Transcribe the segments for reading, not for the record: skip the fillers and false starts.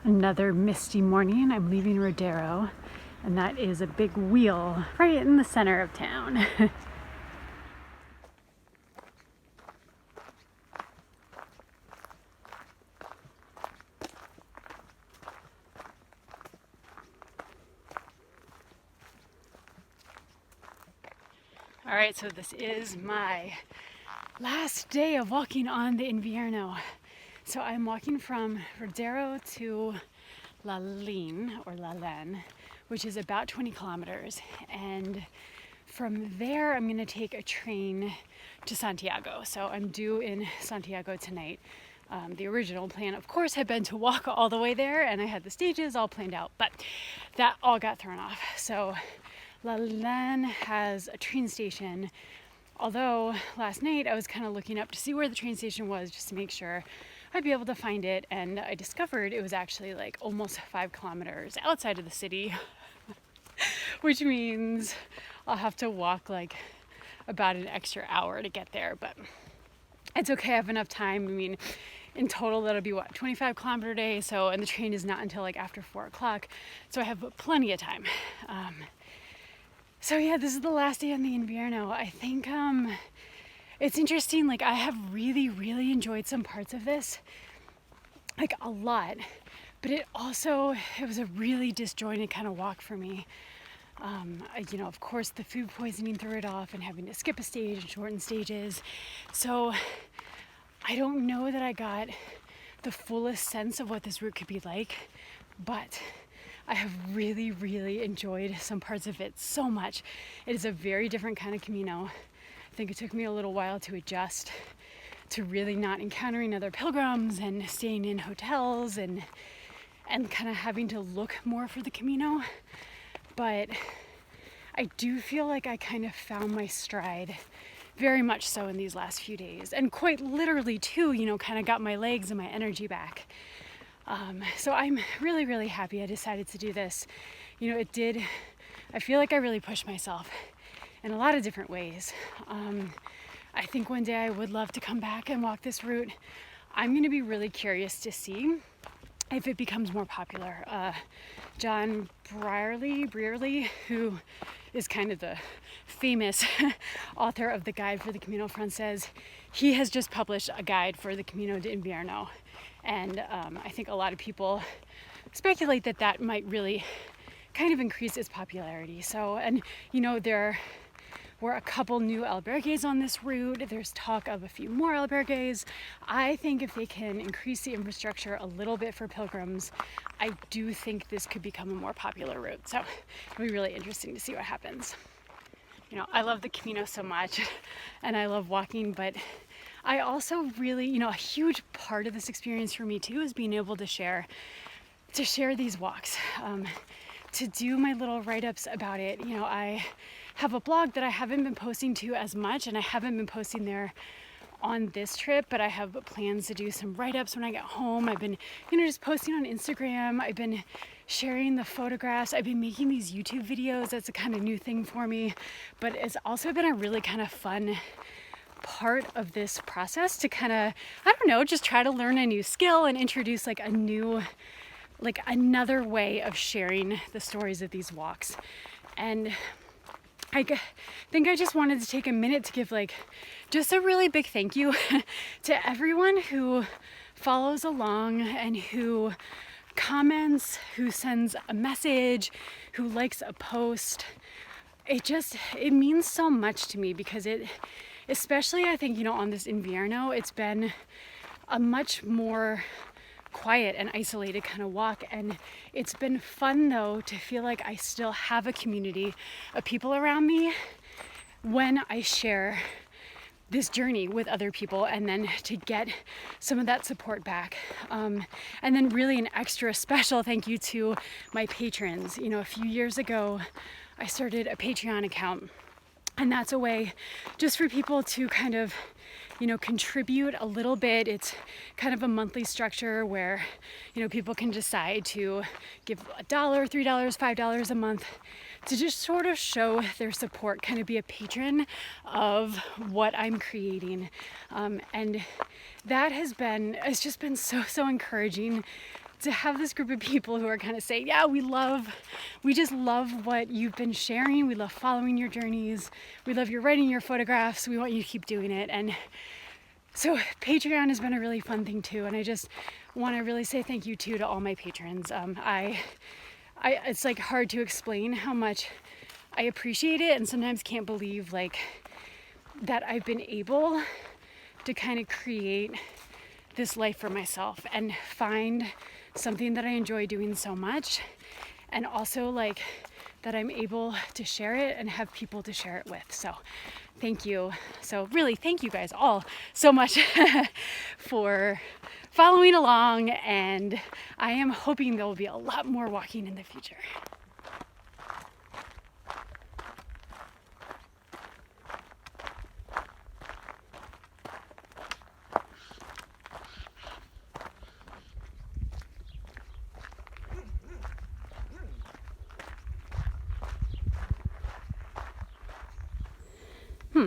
Another misty morning. I'm leaving Rodeiro, and that is a big wheel right in the center of town. All right, so this is my last day of walking on the Invierno. So I'm walking from Rodeiro to Lalin, or Lalin, which is about 20 kilometers. And from there, I'm gonna take a train to Santiago. So I'm due in Santiago tonight. The original plan, of course, had been to walk all the way there, and I had the stages all planned out, but that all got thrown off. So Lalin has a train station, although last night I was kind of looking up to see where the train station was just to make sure I'd be able to find it, and I discovered it was actually like almost 5 kilometers outside of the city, which means I'll have to walk like about an extra hour to get there, but it's okay, I have enough time. I mean, in total that'll be what, 25 kilometer day, so, and the train is not until like after 4 o'clock, so I have plenty of time. So yeah, this is the last day on the Invierno. I think it's interesting, like I have really enjoyed some parts of this, like a lot, but it was a really disjointed kind of walk for me. Of course the food poisoning threw it off and having to skip a stage and shorten stages. So I don't know that I got the fullest sense of what this route could be like, but I have really enjoyed some parts of it so much. It is a very different kind of Camino. I think it took me a little while to adjust to really not encountering other pilgrims and staying in hotels and kind of having to look more for the Camino. But I do feel like I kind of found my stride very much so in these last few days, and quite literally too, kind of got my legs and my energy back. So I'm really happy I decided to do this. I feel like I really pushed myself in a lot of different ways. I think one day I would love to come back and walk this route. I'm going to be really curious to see if it becomes more popular. John Brierley, who is kind of the famous author of the Guide for the Camino Francés, he has just published a guide for the Camino de Invierno. And I think a lot of people speculate that might really kind of increase its popularity. So, and there were a couple new albergues on this route. There's talk of a few more albergues. I think if they can increase the infrastructure a little bit for pilgrims, I do think this could become a more popular route. So it'll be really interesting to see what happens. I love the Camino so much and I love walking, but I also really, a huge part of this experience for me too is being able to share these walks, to do my little write-ups about it. I have a blog that I haven't been posting to as much, and I haven't been posting there on this trip, but I have plans to do some write-ups when I get home. I've been, just posting on Instagram. I've been sharing the photographs. I've been making these YouTube videos. That's a kind of new thing for me, but it's also been a really kind of fun part of this process to kind of, just try to learn a new skill and introduce like another way of sharing the stories of these walks. And I think I just wanted to take a minute to give just a really big thank you to everyone who follows along and who comments, who sends a message, who likes a post. It means so much to me because especially I think, on this Invierno, it's been a much more quiet and isolated kind of walk, and it's been fun though to feel like I still have a community of people around me when I share this journey with other people, and then to get some of that support back. And then really an extra special thank you to my patrons. A few years ago I started a Patreon account, and that's a way just for people to kind of contribute a little bit. It's kind of a monthly structure where people can decide to give $1, $3, $5 a month to just sort of show their support, kind of be a patron of what I'm creating. And that it's just been so encouraging to have this group of people who are kind of saying, yeah, we just love what you've been sharing. We love following your journeys. We love your writing your photographs. We want you to keep doing it. And so Patreon has been a really fun thing too. And I just want to really say thank you too to all my patrons. It's like hard to explain how much I appreciate it, and sometimes can't believe like that I've been able to kind of create this life for myself and find something that I enjoy doing so much, and also like that I'm able to share it and have people to share it with. So thank you. So really thank you guys all so much for following along, and I am hoping there will be a lot more walking in the future.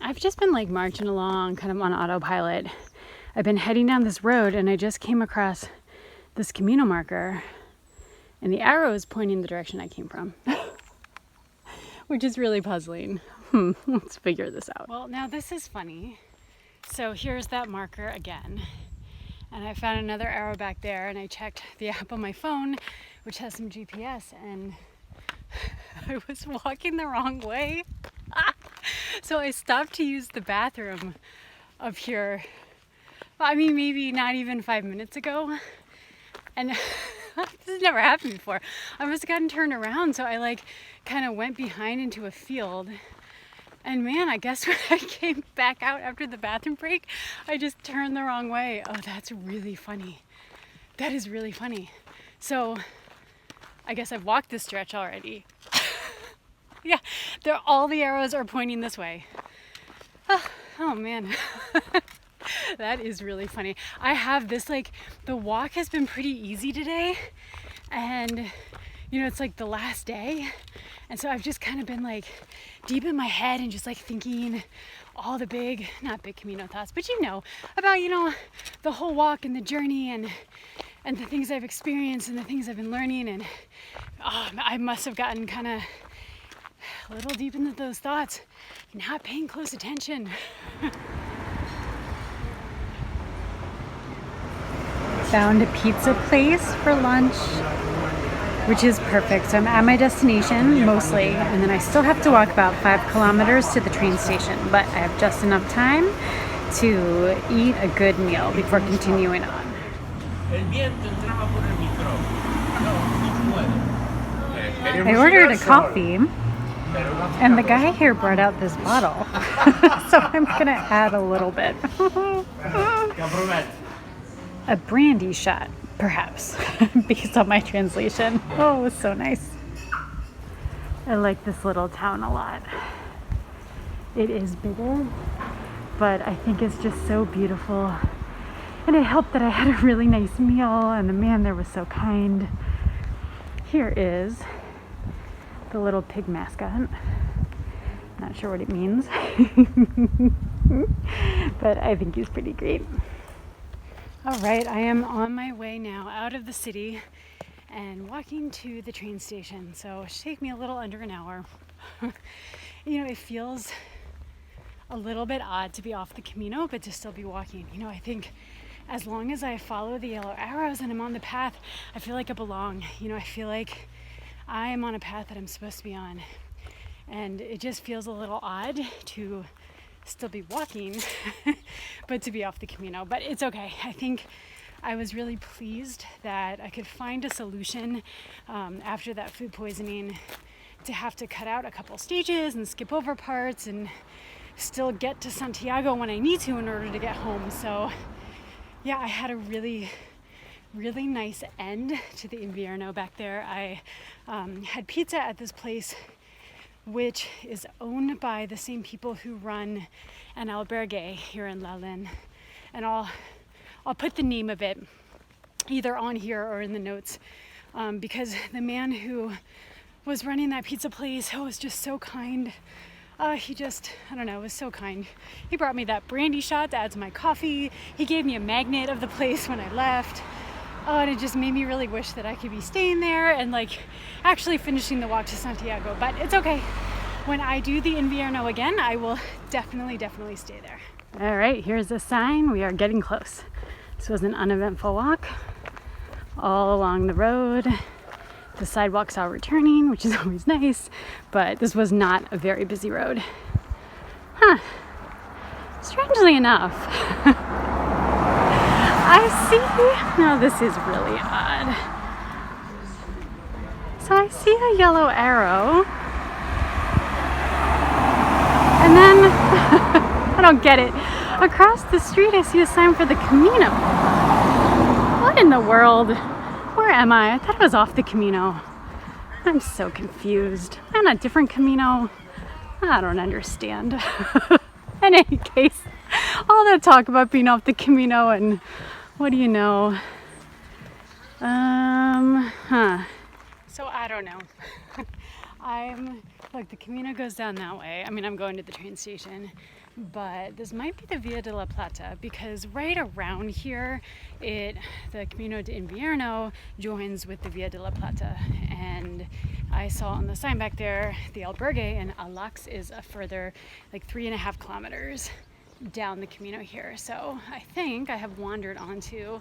I've just been like marching along kind of on autopilot. I've been heading down this road and I just came across this Camino marker and the arrow is pointing the direction I came from, which is really puzzling. Let's figure this out. Well, now this is funny. So here's that marker again. And I found another arrow back there and I checked the app on my phone, which has some GPS, and I was walking the wrong way. So I stopped to use the bathroom up here. I mean, maybe not even 5 minutes ago. And this has never happened before. I must have gotten turned around. So I like kind of went behind into a field. And man, I guess when I came back out after the bathroom break, I just turned the wrong way. Oh, that's really funny. That is really funny. So I guess I've walked this stretch already. Yeah, all the arrows are pointing this way. Oh man. That is really funny. I have this, like, the walk has been pretty easy today, and you know, it's like the last day, and so I've just kind of been like deep in my head and just like thinking all the not big Camino thoughts, but you know, about, you know, the whole walk and the journey and the things I've experienced and the things I've been learning, and I must have gotten kind of a little deep into those thoughts, not paying close attention. Found a pizza place for lunch, which is perfect. So I'm at my destination mostly, and then I still have to walk about 5 kilometers to the train station, but I have just enough time to eat a good meal before continuing on. I ordered a coffee, and the guy here brought out this bottle, so I'm gonna add a little bit. A brandy shot, perhaps, based on my translation. Oh, it was so nice. I like this little town a lot. It is bigger, but I think it's just so beautiful. And it helped that I had a really nice meal, and the man there was so kind. Here is the little pig mascot. Not sure what it means, but I think he's pretty great. All right, I am on my way now out of the city and walking to the train station. So it should take me a little under an hour. You know, it feels a little bit odd to be off the Camino, but to still be walking. You know, I think as long as I follow the yellow arrows and I'm on the path, I feel like I belong. You know, I feel like I am on a path that I'm supposed to be on. And it just feels a little odd to still be walking, but to be off the Camino. But it's okay. I think I was really pleased that I could find a solution after that food poisoning to have to cut out a couple stages and skip over parts and still get to Santiago when I need to in order to get home. So yeah, I had a really nice end to the Invierno back there. I had pizza at this place which is owned by the same people who run an albergue here in Lalin. And I'll put the name of it either on here or in the notes, because the man who was running that pizza place was just so kind. He just, I don't know, was so kind. He brought me that brandy shot to add to my coffee. He gave me a magnet of the place when I left. Oh, and it just made me really wish that I could be staying there and like actually finishing the walk to Santiago, but it's okay. When I do the Invierno again, I will definitely stay there. All right, here's a sign. We are getting close. This was an uneventful walk all along the road. The sidewalks are returning, which is always nice, but this was not a very busy road. Huh. Strangely enough, I see, no, this is really odd. So I see a yellow arrow, and then, I don't get it. Across the street I see a sign for the Camino. What in the world? Where am I? I thought it was off the Camino. I'm so confused. I'm on a different Camino. I don't understand. In any case, all that talk about being off the Camino and what do you know? So I don't know. Look, the Camino goes down that way. I mean, I'm going to the train station, but this might be the Via de la Plata because right around here, the Camino de Invierno joins with the Via de la Plata. And I saw on the sign back there, the Albergue and Alax is a further like 3.5 kilometers down the Camino here. So I think I have wandered onto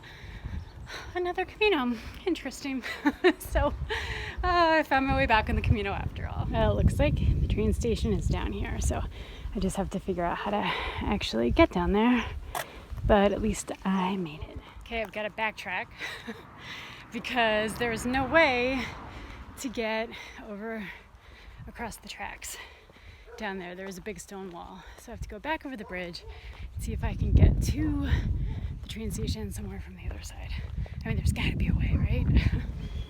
another Camino. Interesting. So I found my way back on the Camino after all. It looks like the train station is down here, so I just have to figure out how to actually get down there, but at least I made it. Okay, I've got to backtrack because there's no way to get across the tracks down there. There's a big stone wall, so I have to go back over the bridge and see if I can get to the train station somewhere from the other side. I mean, there's got to be a way, right?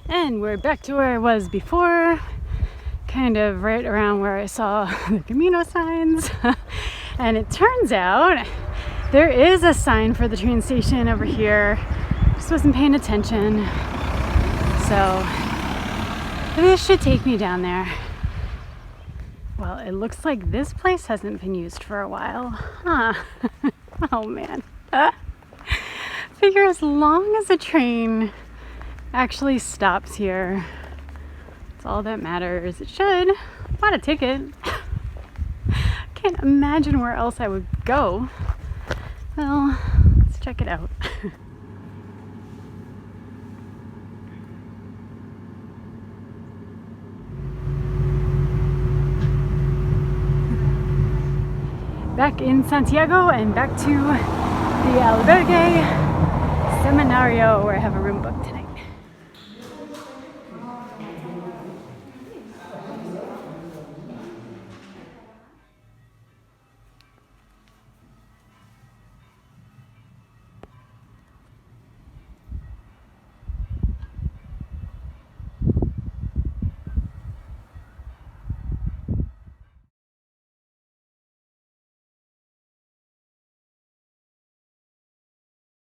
And we're back to where I was before, kind of right around where I saw the Camino signs. And it turns out there is a sign for the train station over here. Just wasn't paying attention. So this should take me down there. Well, it looks like this place hasn't been used for a while. Huh. Oh man. Figure as long as a train actually stops here, that's all that matters. It should. Bought a ticket. Can't imagine where else I would go. Well, let's check it out. Back in Santiago and back to the Albergue Seminario where I have a room booked tonight.